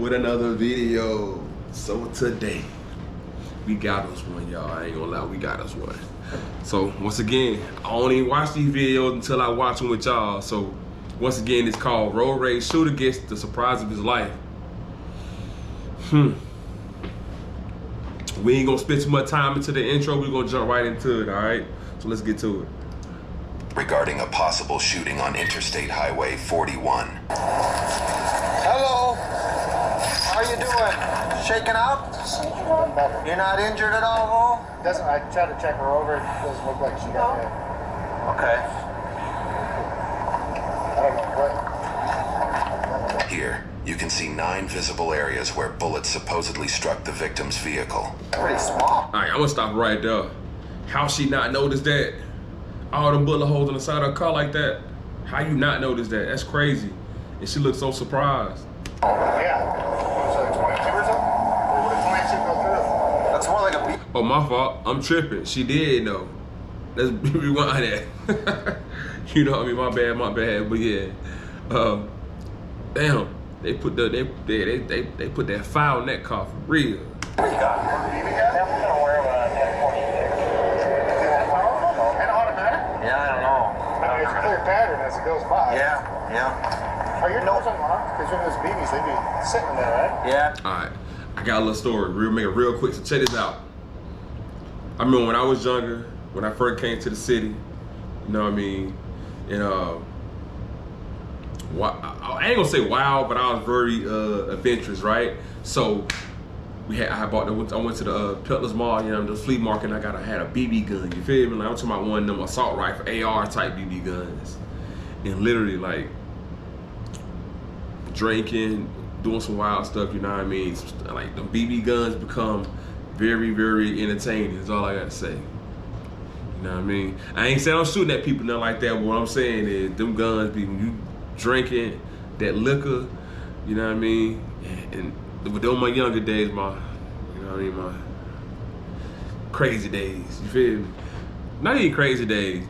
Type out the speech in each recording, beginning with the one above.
with another video. So today we got us one, y'all. I ain't gonna lie, we got us one. So once again, I only watch these videos until I watch them with y'all. So once again, it's called Road Rage Shooter Gets the Surprise of His Life. We ain't gonna spend too much time into the intro. We're gonna jump right into it, all right? So let's get to it. Regarding a possible shooting on Interstate Highway 41. Hello. How you doing? Shaking up? You're not injured at all, Doesn't. I tried to check her over. It doesn't look like she got hit. Okay. I don't know what. Here, you can see 9 visible areas where bullets supposedly struck the victim's vehicle. Pretty small. All right, I'm gonna stop right there. How she not notice that? All them bullet holes on the side of her car like that? How you not notice that? That's crazy. And she looked so surprised. Oh, yeah. So 22 or something? Or would a 22 go through? That's more like a beat. Oh, my fault. I'm tripping. She did though. Let's rewind that. You know what I mean? My bad. But yeah. Damn. They put they put that file in that car for real. What you got? Yeah, I don't know. I mean, it's a clear pattern as it goes by. Yeah. Are your nose unlocked? Because when those BBs, they be sitting there, right? Yeah. All right, I got a little story. We'll make it real quick. So check this out. I remember when I was younger, when I first came to the city, you know what I mean, and I ain't gonna say wild, but I was very adventurous, right? So I went to the Peddler's Mall, you know, the flea market, and I had a BB gun, you feel me? Like, I'm talking about one of them assault rifle, AR type BB guns. And literally, like, drinking, doing some wild stuff, you know what I mean? Like, the BB guns become very, very entertaining, is all I gotta say. You know what I mean? I ain't saying I'm shooting at people, nothing like that, but what I'm saying is, them guns be, when you drinking that liquor, you know what I mean? And with those my younger days, you know what I mean, my crazy days, you feel me? Not even crazy days,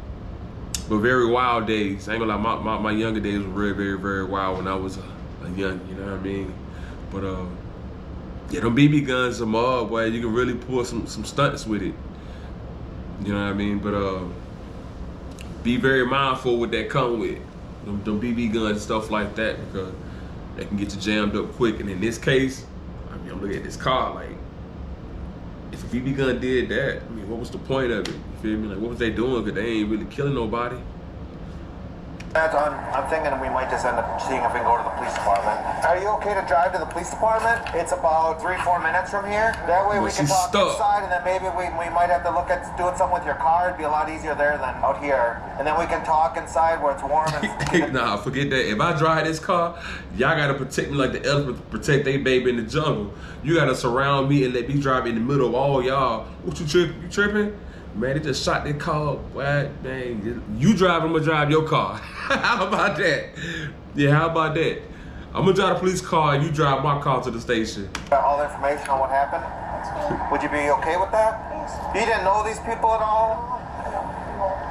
but very wild days. I ain't gonna lie, my younger days were very, very, very wild when I was a young, you know what I mean? But yeah, them BB guns are mud, boy, you can really pull some stunts with it. You know what I mean? But be very mindful what that come with. Them BB guns and stuff like that, because they can get you jammed up quick. And in this case, I mean, I'm looking at this car like, if a BB gun did that, I mean, what was the point of it? You feel me? Like, what was they doing? Because they ain't really killing nobody. I'm thinking we might just end up seeing if we can go to the police department. Are you okay to drive to the police department? It's about 3-4 minutes from here. That way we can talk inside, and then maybe we might have to look at doing something with your car. It'd be a lot easier there than out here. And then we can talk inside where it's warm. And Nah, forget that. If I drive this car, y'all gotta protect me like the elephants protect their baby in the jungle. You gotta surround me and let me drive in the middle of all y'all. What you tripping? You tripping? Man, they just shot that car. What? Man, you drive, I'm gonna drive your car. How about that? Yeah, how about that? I'm gonna drive the police car and you drive my car to the station. Got all the information on what happened? Would you be okay with that? You didn't know these people at all?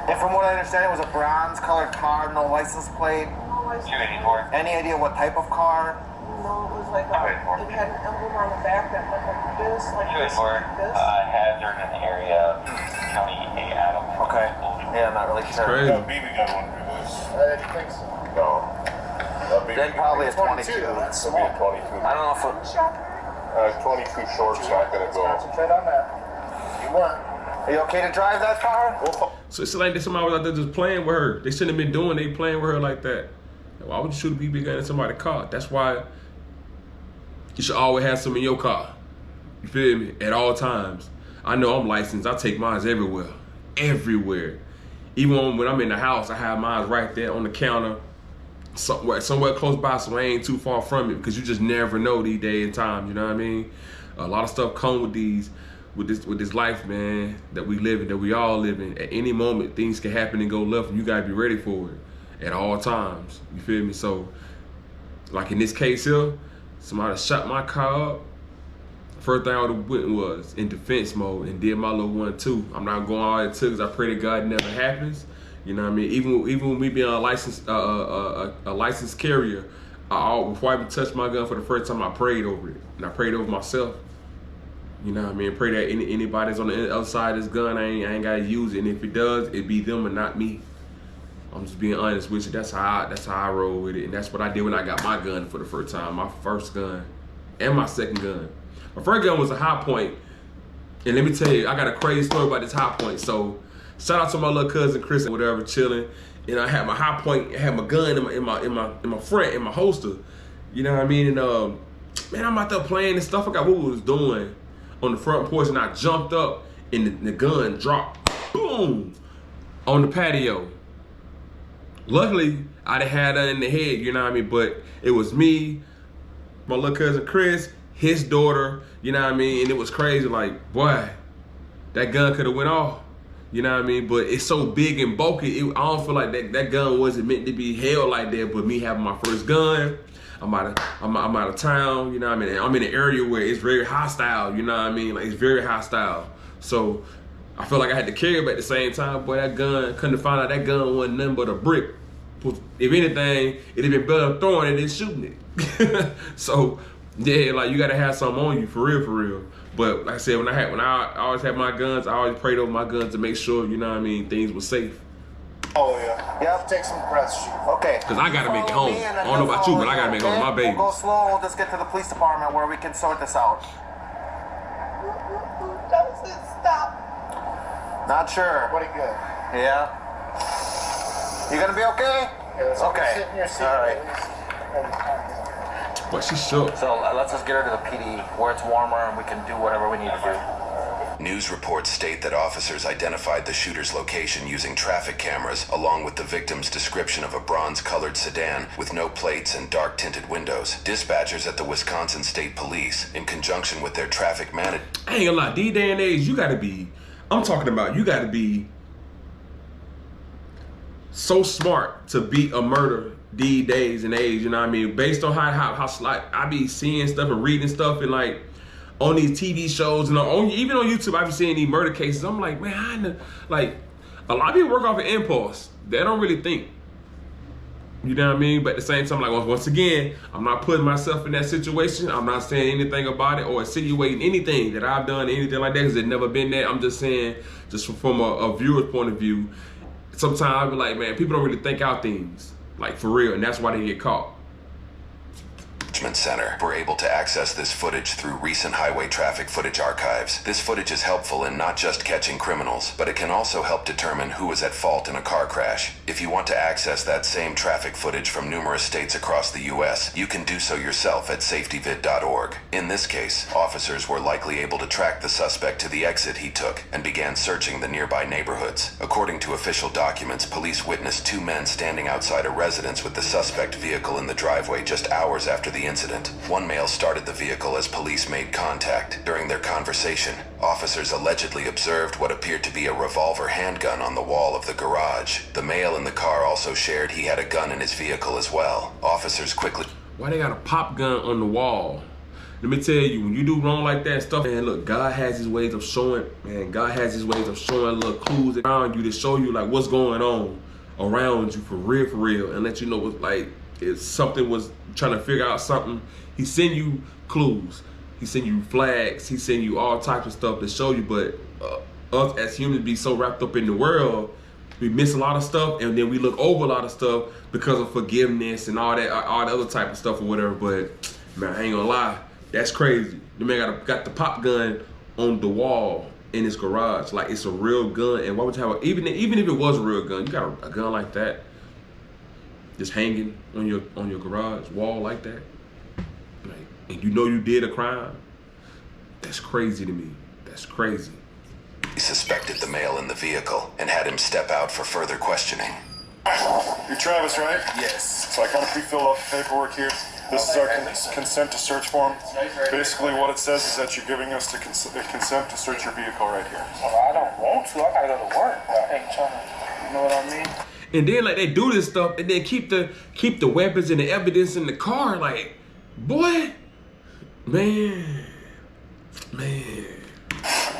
And from what I understand, it was a bronze colored car, no license plate. 284. Any idea what type of car? No, it was like it had an emblem on the back that looked like this, like 284. this. Hazard in the area of County A. Adams. Okay. Yeah, I'm not really sure. Crazy. No, BB gun wouldn't do this. I didn't think so. No. Then probably a 22. That's It'll be a 22. I don't know if it... 22 short's not gonna go. Concentrate on that. You weren't. Are you okay to drive that car? So it's like somebody was out there just playing with her. They shouldn't have been doing. They playing with her like that. Why would you shoot a BB gun in somebody's car? That's why you should always have some in your car. You feel me? At all times. I know I'm licensed. I take mines everywhere. Everywhere. Even when I'm in the house, I have mines right there on the counter. Somewhere close by, so I ain't too far from it, because you just never know these days and times, you know what I mean? A lot of stuff come with this life, man, that we live in, that we all live in. At any moment, things can happen and go left, and you gotta be ready for it at all times. You feel me? So, like in this case here, somebody shot my car up. First thing I would have went was in defense mode and did my little 1-2. I'm not going all the way to, because I pray to God it never happens. You know what I mean? Even with me being a licensed carrier, before I even touched my gun for the first time, I prayed over it. And I prayed over myself. You know what I mean? Pray that anybody that's on the other side of this gun, I ain't gotta use it. And if it does, it be them and not me. I'm just being honest with you. That's how I roll with it. And that's what I did when I got my gun for the first time. My first gun and my second gun. My first gun was a High Point. And let me tell you, I got a crazy story about this High Point. So shout out to my little cousin Chris and whatever, chilling. And I had my High Point, I had my gun in my front, in my holster. You know what I mean? And man, I'm out there playing and stuff. I forgot what we was doing on the front porch, and I jumped up and the gun dropped, boom, on the patio. Luckily, I done had her in the head, you know what I mean? But it was me, my little cousin Chris, his daughter, you know what I mean? And it was crazy, like, boy, that gun could have went off, you know what I mean? But it's so big and bulky, I don't feel like that gun wasn't meant to be held like that. But me having my first gun, I'm out of town, you know what I mean? I'm in an area where it's very hostile, you know what I mean? Like, it's very hostile. So I feel like I had to carry it, but at the same time, boy, that gun, couldn't find out that gun wasn't nothing but a brick. If anything, it'd have been better throwing it than shooting it. So yeah, like, you gotta have something on you, for real. But like I said, when I always had my guns, I always prayed over my guns to make sure, you know what I mean, things were safe. Oh, yeah. Yep, take some breaths, Chief. Okay. Cause I gotta make it home. I don't know about you, but I gotta make it home with my baby. We'll go slow, we'll just get to the police department where we can sort this out. Stop. Not sure. Pretty good. Yeah. You gonna be okay? Yeah, Okay. Sit in your seat, All right. But she shook. So let's just get her to the PD where it's warmer and we can do whatever we need to do. News reports state that officers identified the shooter's location using traffic cameras, along with the victim's description of a bronze-colored sedan with no plates and dark-tinted windows. Dispatchers at the Wisconsin State Police, in conjunction with their traffic manager... I ain't gonna lie, these day and age, you gotta be so smart to beat a murder these days and age, you know what I mean? Based on how slight, I be seeing stuff and reading stuff and, like, on these TV shows and even on YouTube, I be seeing these murder cases. I'm like, man, like, a lot of people work off of impulse. They don't really think. You know what I mean? But at the same time, like, once again, I'm not putting myself in that situation. I'm not saying anything about it or insinuating anything that I've done, anything like that, because it's never been that. I'm just saying, just from a viewer's point of view, sometimes I be like, man, people don't really think out things, like, for real, and that's why they get caught. Center were able to access this footage through recent highway traffic footage archives. This footage is helpful in not just catching criminals, but it can also help determine who was at fault in a car crash. If you want to access that same traffic footage from numerous states across the U.S., you can do so yourself at safetyvid.org. In this case, officers were likely able to track the suspect to the exit he took and began searching the nearby neighborhoods. According to official documents, police witnessed two men standing outside a residence with the suspect vehicle in the driveway just hours after the incident. One male started the vehicle as police made contact. During their conversation, officers allegedly observed what appeared to be a revolver handgun on the wall of the garage. The male in the car also shared he had a gun in his vehicle as well. Officers quickly... Why they got a pop gun on the wall? Let me tell you, when you do wrong like that stuff, man, look, God has his ways of showing, little clues around you to show you, like, what's going on around you for real, and let you know what, like, if something was trying to figure out something. He send you clues, he send you flags, he send you all types of stuff to show you. But us as humans be so wrapped up in the world, we miss a lot of stuff, and then we look over a lot of stuff because of forgiveness and all that, all the other type of stuff or whatever. But man, I ain't gonna lie, that's crazy. The man got the pop gun on the wall in his garage, like it's a real gun. And why would you have even if it was a real gun, you got a gun like that just hanging on your garage wall like that, like, and you know you did a crime? That's crazy to me. That's crazy. He suspected the male in the vehicle and had him step out for further questioning. You're Travis, right? Yes. So I kind of pre-filled out the paperwork here. This is our consent to search form. Basically what it says is that you're giving us the consent to search your vehicle right here. Well, I don't want to. I gotta go to work. I ain't trying to, you know what I mean? And then, like, they do this stuff and then keep the weapons and the evidence in the car. Like, boy, man.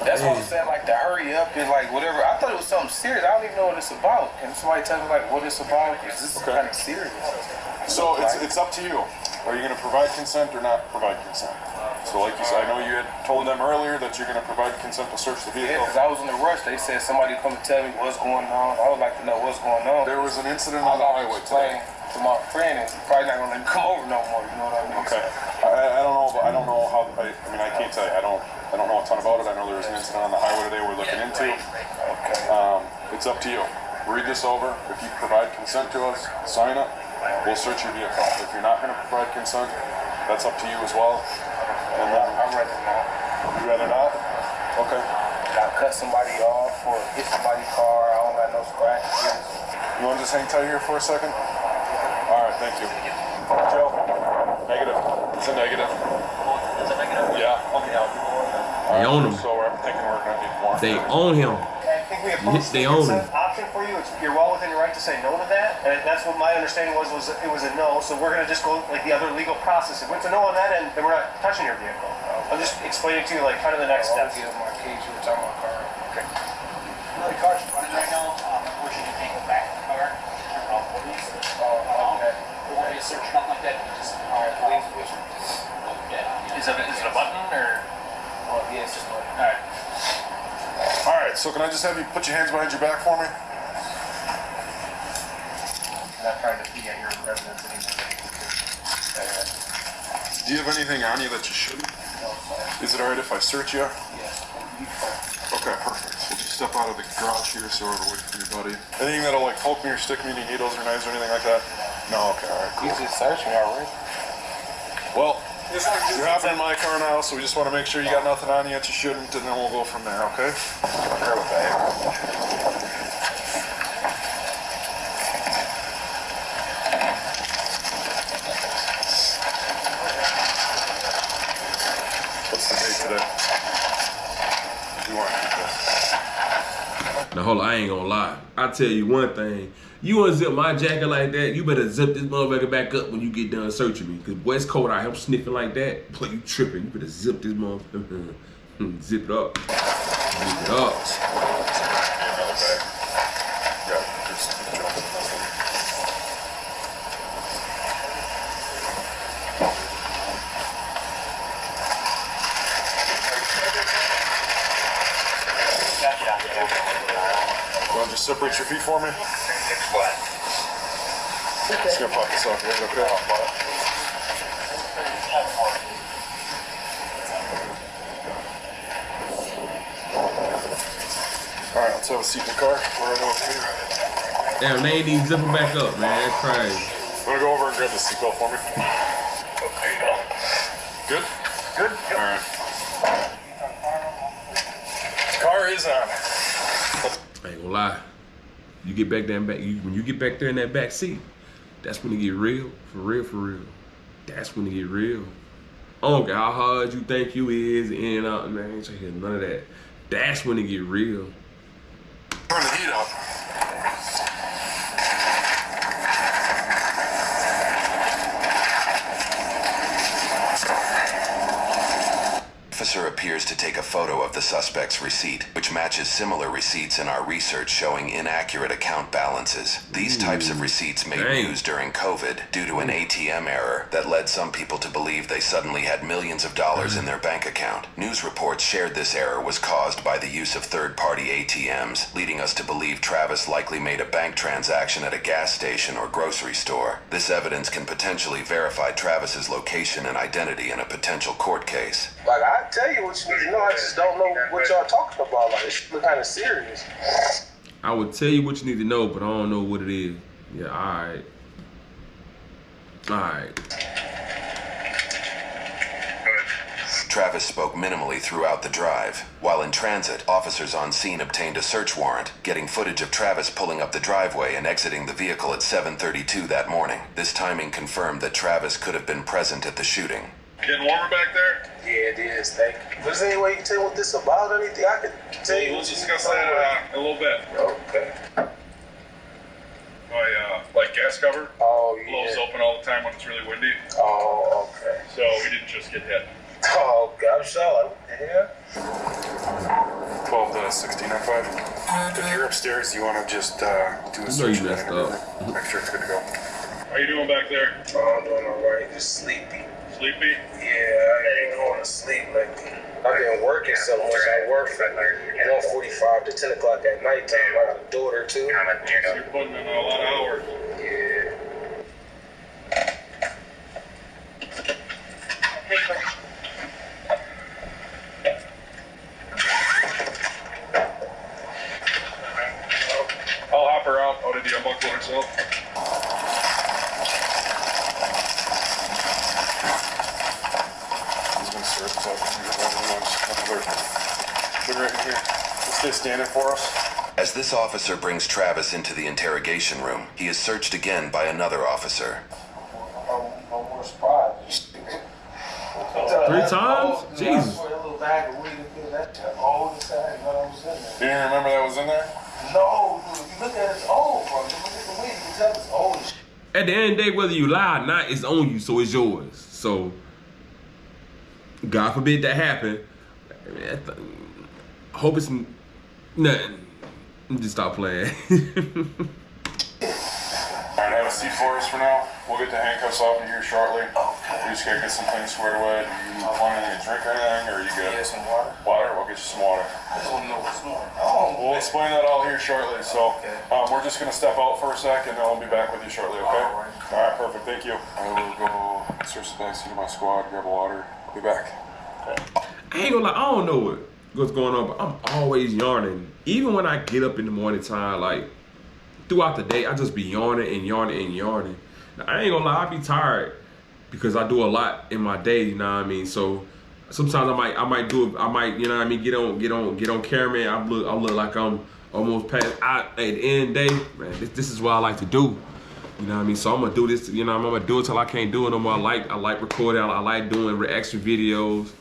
That's what I'm saying, like, the hurry up and, like, whatever. I thought it was something serious. I don't even know what it's about. Can somebody tell me, like, what it's about? Is this kind of serious? So it's up to you. Are you going to provide consent or not provide consent? So like you said, I know you had told them earlier that you're going to provide consent to search the vehicle. Yeah, because I was in a rush. They said somebody come and tell me what's going on. I would like to know what's going on. There was an incident on the highway today. To my friend, and he's probably not going to let me come over no more. You know what I mean? Okay. I don't know, but I don't know how. I mean, I can't tell you. I don't know a ton about it. I know there was an incident on the highway today we're looking into. Okay. It's up to you. Read this over. If you provide consent to us, sign it. We'll search your vehicle. If you're not going to provide consent, that's up to you as well. And then, I'm ready now. You rather not? Okay. I cut somebody off or hit somebody's car. I don't got no scratches. You want to just hang tight here for a second? All right, thank you. Joe, negative. It's a negative. Is it negative? Yeah. Okay, I'll do more. They own him. So I'm thinking we're going to need more. They own him. I think we approached They the own him. consent option for you. You're well within your right to say no to that. And that's what my understanding was it was a no. So we're going to just go like the other legal process. If it's a no on that end, then we're not touching your vehicle. I'm just explaining to you like kind of the next steps. Give my keys. You were talking about car. Okay. The car's running right now. Unfortunately, you can't go back in the car. Okay. Or you search nothing like that. You just leave the vision. Yeah. Is it a button or? Oh, yeah, it's just like. All right. All right, so can I just have you put your hands behind your back for me? I'm not trying to be at your residence anymore. Do you have anything on you that you shouldn't? No, sorry. Is it all right if I search you? Yes. Okay, perfect. So just step out of the garage here so we're away from your buddy. Anything that'll like poke me or stick me, any needles or knives or anything like that? No, okay, all right, You cool. just searched me already. Well, you're hopping in my car now, so we just want to make sure you got nothing on you that you shouldn't, and then we'll go from there, okay? Sure with that. What's the date today? You want to keep this? Now hold on, I ain't gonna lie. I'll tell you one thing. You unzip my jacket like that, you better zip this motherfucker back up when you get done searching me. Cause boy, it's cold out here. I'm sniffing like that. Boy, you tripping. You better zip this motherfucker. Zip it up. Zip it up. Want to just separate your feet for me? Just gonna pop this off, right? Okay. All right, let's have a seat in the car. We're right over here. Damn, they ain't even zipping back up, man. That's crazy. Want to go over and grab the seatbelt for me? Good? Good. All right. Car is on. I ain't gonna lie. You get back there and when you get back there in that back seat, that's when it get real. For real, for real. That's when it get real. I don't care how hard you think you is, in and out, man. I ain't trying to hear none of that. That's when it get real. Turn the heat up. Officer appears to take a photo of the suspect's receipt, which matches similar receipts in our research showing inaccurate account balances. These types of receipts made news during COVID due to an ATM error that led some people to believe they suddenly had millions of dollars in their bank account. News reports shared this error was caused by the use of third-party ATMs, leading us to believe Travis likely made a bank transaction at a gas station or grocery store. This evidence can potentially verify Travis's location and identity in a potential court case. Like, I tell you what you need to know, I just don't know what y'all talking about. Like, it's kind of serious. I would tell you what you need to know, but I don't know what it is. Yeah, alright. Alright. Travis spoke minimally throughout the drive. While in transit, officers on scene obtained a search warrant, getting footage of Travis pulling up the driveway and exiting the vehicle at 7:32 that morning. This timing confirmed that Travis could have been present at the shooting. Getting warmer back there? Yeah, it is. Thank you. If there's any way you can tell me what this is about or anything, I can tell you. We'll discuss that in a little bit. Okay. My like gas cover Oh, yeah. blows open all the time when it's really windy, Oh, okay. so we didn't just get hit. Oh, okay. I'm sure. Like, what the hell? 12 to 1605. If you're upstairs, you want to just do a You know search you messed and up. everything. Make sure it's good to go. How you doing back there? Oh, I'm doing alright. Just sleepy. Sleepy? Yeah, I ain't going to sleep lately. I've been working so much. I work from 1:45 to 10 o'clock at night time. I got a daughter too. So you're putting in a lot of hours. Yeah. I'll hop her out. Oh, did he unbuckle himself? He's gonna search another right here. Stay standing for us. As this officer brings Travis into the interrogation room, he is searched again by another officer. No more surprise. 3 times? Jesus. A little bag of weed and that all the time. Was in there. You didn't remember that was in there? No, dude, if you look at it, it's old, bro. Look at the weed, you can tell it's old as shit. At the end of the day, whether you lie or not, it's on you, so it's yours. So, God forbid that happen. I hope it's nothing. Just stop playing. Alright, have a seat for us for now. We'll get the handcuffs off of you shortly. Okay. We just gotta get some things squared away. You want anything to drink or anything, or are you good? Yeah, some water. Water? We'll get you some water. I don't know what's more. We'll explain that all here shortly. So we're just gonna step out for a sec, and then we'll be back with you shortly, okay? All right, perfect. Thank you. I will go search the backseat of my squad, grab a water. I'll be back. Okay. I ain't gonna lie, I don't know what's going on, but I'm always yarning. Even when I get up in the morning time, like throughout the day, I just be yawning and yawning and yawning. Now, I ain't gonna lie, I be tired because I do a lot in my day, you know what I mean? So sometimes I might do it, you know what I mean, get on camera and I look like I'm almost past. At the end of the day, man, this is what I like to do. You know what I mean? So I'm gonna do this, you know, I'm gonna do it till I can't do it no more. I like recording, I like doing reaction videos.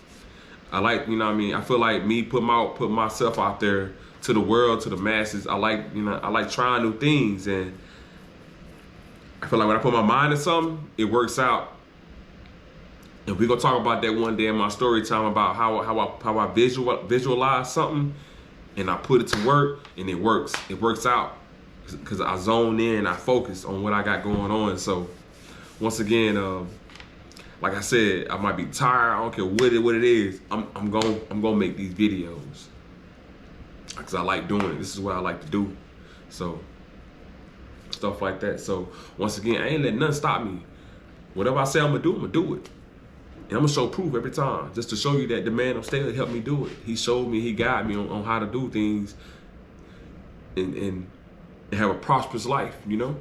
I like, you know what I mean? I feel like me put myself out there to the world, to the masses. I like trying new things, and I feel like when I put my mind to something, it works out. And we're gonna talk about that one day in my story time about how I visualize something and I put it to work and it works. It works out because I zone in, I focus on what I got going on. So once again, like I said, I might be tired. I don't care what it is. I'm gonna make these videos because I like doing it. This is what I like to do. So stuff like that. So once again, I ain't letting nothing stop me. Whatever I say I'm gonna do it. And I'm gonna show proof every time, just to show you that the man upstairs helped me do it. He showed me, he guided me on how to do things and have a prosperous life, you know?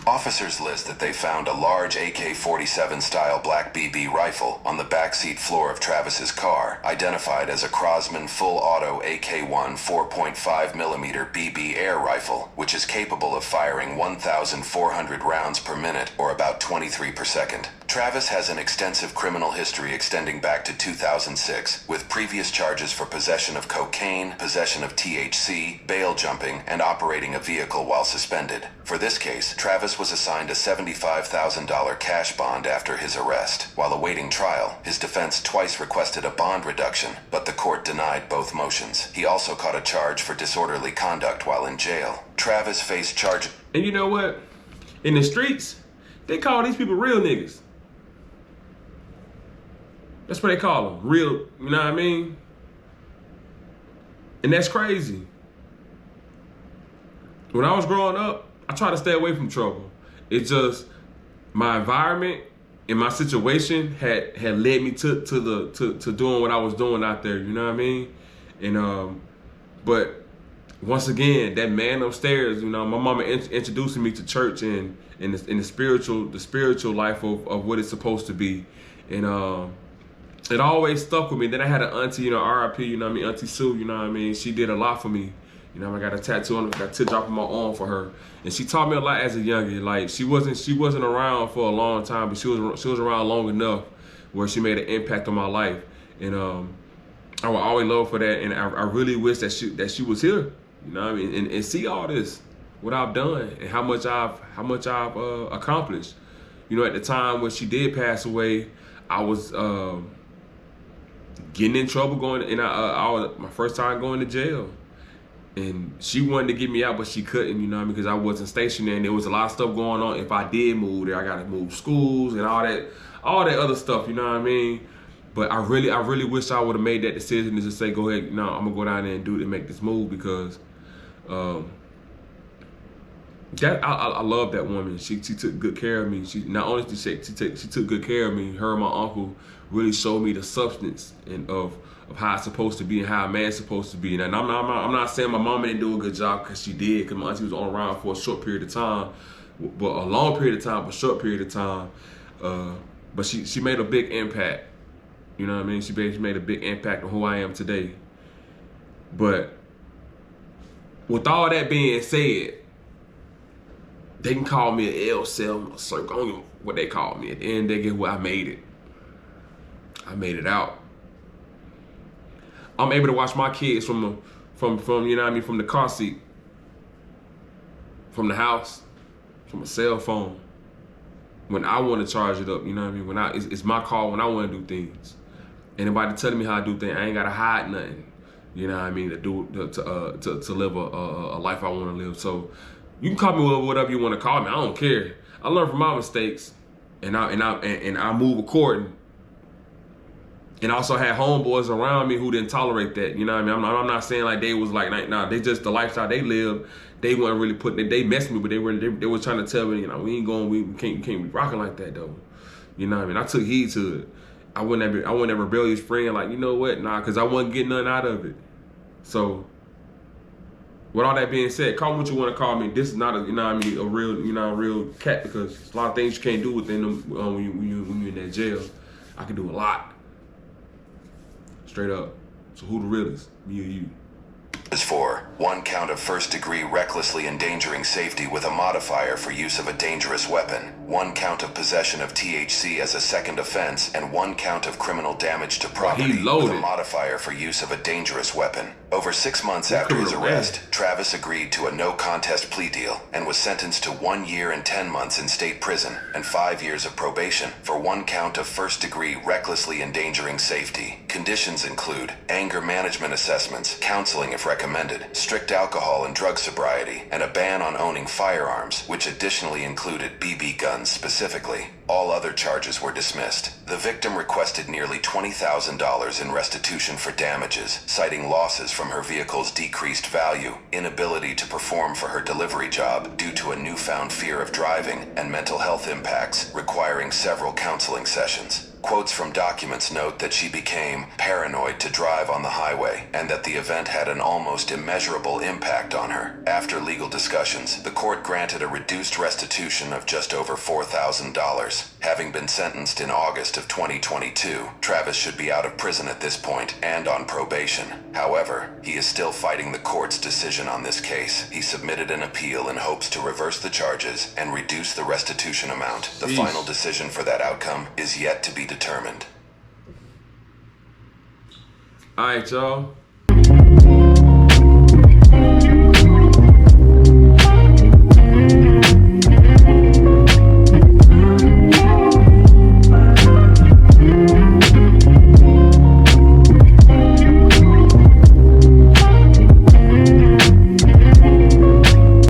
Officers list that they found a large AK-47 style black BB rifle on the backseat floor of Travis's car, identified as a Crosman full auto AK-1 4.5mm BB air rifle, which is capable of firing 1,400 rounds per minute, or about 23 per second. Travis has an extensive criminal history extending back to 2006, with previous charges for possession of cocaine, possession of THC, bail jumping, and operating a vehicle while suspended. For this case, Travis was assigned a $75,000 cash bond after his arrest. While awaiting trial, his defense twice requested a bond reduction, but the court denied both motions. He also caught a charge for disorderly conduct while in jail. Travis faced charges. And you know what? In the streets, they call these people real niggas. That's what they call them, real, you know what I mean? And that's crazy. When I was growing up, I tried to stay away from trouble. It's just my environment and my situation had led me to doing what I was doing out there, you know what I mean? And but once again, that man upstairs, you know, my mama introducing me to church and the spiritual life of what it's supposed to be. And it always stuck with me. Then I had an auntie, you know, RIP, you know what I mean, Auntie Sue, you know what I mean? She did a lot for me. You know, I got a tattoo on, got a teardrop on my arm for her. And she taught me a lot as a youngin'. Like, she wasn't around for a long time, but she was around long enough where she made an impact on my life. And I will always love for that. And I really wish that she was here, you know what I mean, and see all this, what I've done and how much I've accomplished. You know, at the time when she did pass away, I was getting in trouble, going, and I was my first time going to jail. And she wanted to get me out, but she couldn't, you know what I mean, because I wasn't stationed there, and there was a lot of stuff going on. If I did move there, I got to move schools and all that other stuff, you know what I mean. But I really wish I would have made that decision to just say, go ahead, I'm gonna go down there and do it and make this move, because I love that woman. She took good care of me. She not only did she took good care of me. Her and my uncle really showed me the substance and of how it's supposed to be and how a man's supposed to be. And I'm not saying my mama didn't do a good job, because she did, because my auntie was on around for a short period of time, but a long period of time, but short period of time. But she made a big impact. You know what I mean? She made a big impact on who I am today. But with all that being said, they can call me an L cell, a circle. I don't know what they call me. At the end, they get where I made it. I made it out. I'm able to watch my kids from you know what I mean, from the car seat, from the house, from a cell phone. When I want to charge it up, you know what I mean. It's my call when I want to do things. Anybody telling me how to do things, I ain't gotta hide nothing. You know what I mean, to live a life I want to live. So you can call me whatever you want to call me. I don't care. I learn from my mistakes, and I move according. And I also had homeboys around me who didn't tolerate that. You know what I mean? I'm not saying like they was like, nah, they just the lifestyle they live. They weren't really putting. They messed me, but they were trying to tell me, we ain't going. We can't be rocking like that though. You know what I mean? I took heed to it. I wasn't a rebellious friend. Like, you know what? Nah, because I wasn't getting nothing out of it. So, with all that being said, call me what you want to call me. This is not a, a real cat, because there's a lot of things you can't do within them when you're in that jail. I can do a lot. Straight up. So who the realest? Me or you? Is for 1 count of first-degree recklessly endangering safety with a modifier for use of a dangerous weapon, 1 count of possession of THC as a second offense, and 1 count of criminal damage to property with a modifier for use of a dangerous weapon. Over 6 months after his arrest, Travis agreed to a no-contest plea deal and was sentenced to 1 year and 10 months in state prison and 5 years of probation for 1 count of first-degree recklessly endangering safety. Conditions include anger management assessments, counseling if recommended, strict alcohol and drug sobriety, and a ban on owning firearms, which additionally included BB guns specifically. All other charges were dismissed. The victim requested nearly $20,000 in restitution for damages, citing losses from her vehicle's decreased value, inability to perform for her delivery job due to a newfound fear of driving, and mental health impacts, requiring several counseling sessions. Quotes from documents note that she became paranoid to drive on the highway, and that the event had an almost immeasurable impact on her. After legal discussions, the court granted a reduced restitution of just over $4,000. Having been sentenced in August of 2022, Travis should be out of prison at this point and on probation. However, he is still fighting the court's decision on this case. He submitted an appeal in hopes to reverse the charges and reduce the restitution amount. The final decision for that outcome is yet to be determined. All right, y'all.